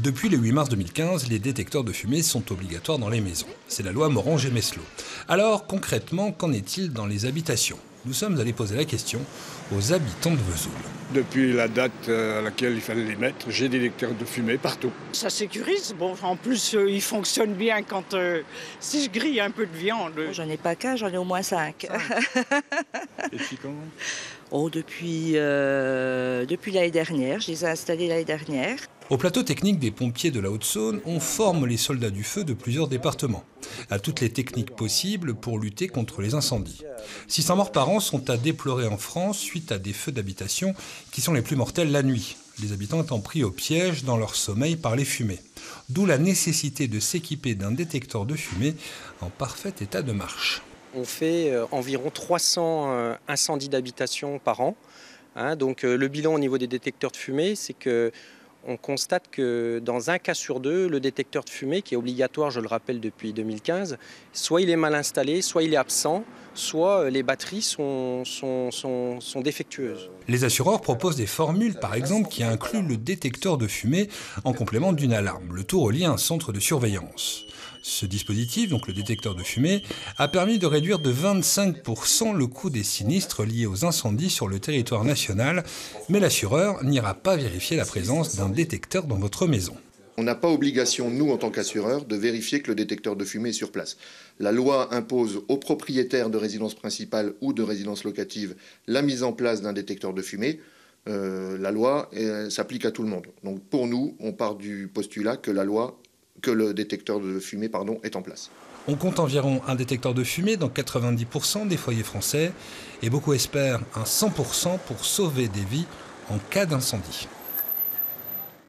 Depuis le 8 mars 2015, les détecteurs de fumée sont obligatoires dans les maisons. C'est la loi Morange-Meslot. Alors, concrètement, qu'en est-il dans les habitations? Nous sommes allés poser la question aux habitants de Vesoul. Depuis la date à laquelle il fallait les mettre, j'ai des détecteurs de fumée partout. Ça sécurise. Bon, en plus, il fonctionne bien quand si je grille un peu de viande. J'en ai pas qu'un, j'en ai au moins 5. Depuis quand? Depuis l'année dernière, je les ai installés l'année dernière. Au plateau technique des pompiers de la Haute-Saône, on forme les soldats du feu de plusieurs départements à toutes les techniques possibles pour lutter contre les incendies. 600 morts par an sont à déplorer en France suite à des feux d'habitation qui sont les plus mortels la nuit, les habitants étant pris au piège dans leur sommeil par les fumées. D'où la nécessité de s'équiper d'un détecteur de fumée en parfait état de marche. On fait environ 300 incendies d'habitation par an. Donc le bilan au niveau des détecteurs de fumée, c'est qu'on constate que dans un cas sur deux, le détecteur de fumée, qui est obligatoire, je le rappelle, depuis 2015, soit il est mal installé, soit il est absent, soit les batteries sont défectueuses. Les assureurs proposent des formules, par exemple, qui incluent le détecteur de fumée en complément d'une alarme, le tout relié à un centre de surveillance. Ce dispositif, donc le détecteur de fumée, a permis de réduire de 25% le coût des sinistres liés aux incendies sur le territoire national, mais l'assureur n'ira pas vérifier la présence d'un détecteur dans votre maison. On n'a pas obligation, nous, en tant qu'assureurs, de vérifier que le détecteur de fumée est sur place. La loi impose aux propriétaires de résidence principale ou de résidence locative la mise en place d'un détecteur de fumée. La loi s'applique à tout le monde. Donc pour nous, on part du postulat que le détecteur de fumée est en place. On compte environ un détecteur de fumée dans 90% des foyers français et beaucoup espèrent un 100% pour sauver des vies en cas d'incendie.